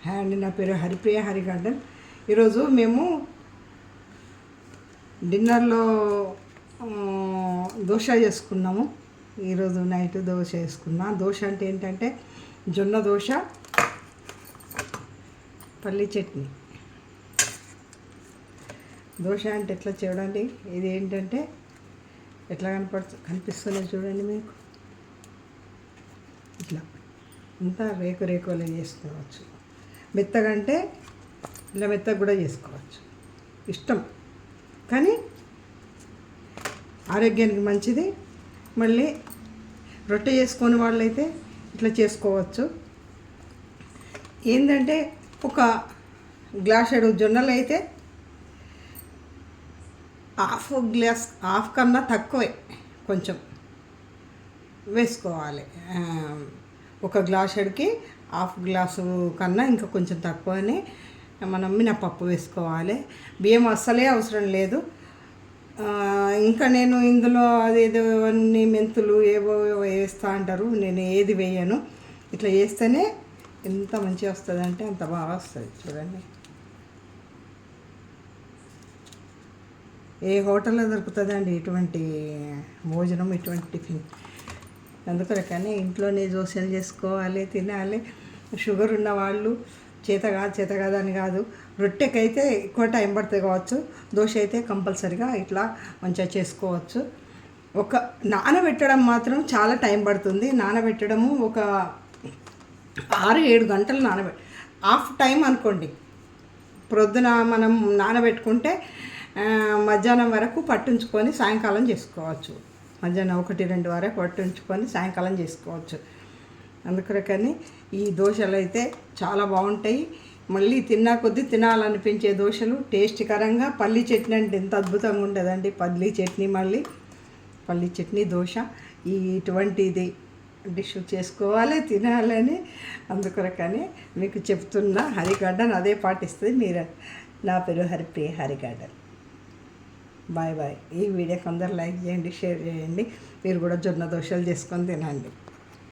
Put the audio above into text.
Hi అండి, నా పేరు హరిప్రియ హరి గార్డెన్. ఈరోజు మేము డిన్నర్లో దోశ చేసుకున్నాము. ఈరోజు నైట్ దోశ వేసుకున్నా. దోశ అంటే ఏంటంటే జొన్న దోశ, పల్లి చట్నీ. దోశ అంటే ఎట్లా చూడండి, ఇది ఏంటంటే ఎట్లా కనిపిస్తుంది చూడండి మీకు. ఇట్లా అంతా రేకులు చేసుకోవచ్చు. మెత్తగా అంటే ఇలా మెత్తగా కూడా చేసుకోవచ్చు, ఇష్టం. కానీ ఆరోగ్యానికి మంచిది. మళ్ళీ రొట్టె చేసుకొని వాళ్ళైతే ఇట్లా చేసుకోవచ్చు. ఏంటంటే ఒక గ్లాసెడు జొన్నలు అయితే హాఫ్ కన్నా తక్కువే కొంచెం వేసుకోవాలి. ఒక గ్లాసెడ్కి హాఫ్ గ్లాసు కన్నా ఇంకా కొంచెం తక్కువనే మనం మినపప్పు వేసుకోవాలి. బియ్యం అస్సలే అవసరం లేదు. ఇంకా నేను ఇందులో అదేదో అన్ని మెంతులు ఏవో వేస్తూ అంటారు, నేను ఏది వేయను. ఇట్లా వేస్తేనే ఎంత మంచిగా వస్తుంది అంటే అంత బాగా వస్తుంది. చూడండి, ఏ హోటల్లో దొరుకుతుందండి ఇటువంటి భోజనం, ఇటువంటి టిఫిన్. అందుకని కానీ ఇంట్లోనే దోశలు చేసుకోవాలి, తినాలి. షుగర్ ఉన్న వాళ్ళు చేత కాదు అని కాదు. రొట్టెకైతే ఎక్కువ టైం పడుతుంది కావచ్చు, దోశ అయితే కంపల్సరిగా ఇట్లా మంచిగా చేసుకోవచ్చు. ఒక నానబెట్టడం మాత్రం చాలా టైం పడుతుంది. నానబెట్టడము ఒక 6-7 గంటలు హాఫ్ టైం అనుకోండి. ప్రొద్దున మనం నానబెట్టుకుంటే మధ్యాహ్నం వరకు పట్టించుకొని సాయంకాలం చేసుకోవచ్చు. మధ్యాహ్నం 1-2 వరకు పట్టించుకొని సాయంకాలం చేసుకోవచ్చు. అందుకని ఈ దోశలు అయితే చాలా బాగుంటాయి. మళ్ళీ తిన్నా కొద్దీ తినాలనిపించే దోశలు, టేస్ట్కరంగా. పల్లి చట్నీ అంటే ఎంత అద్భుతంగా ఉండదండి. పల్లి చట్నీ, మళ్ళీ పల్లి చట్నీ, దోశ, ఇటువంటిది డిష్ చేసుకోవాలి, తినాలని. అందుకొరకని మీకు చెప్తున్నా. హరి గార్డెన్ అదే పాటిస్తుంది. మీరు, నా పేరు Haripriya Hari garden. Bye bye. ఈ వీడియోకి అందరూ లైక్ చేయండి, షేర్ చేయండి. మీరు కూడా జొన్న దోశలు చేసుకొని తినండి.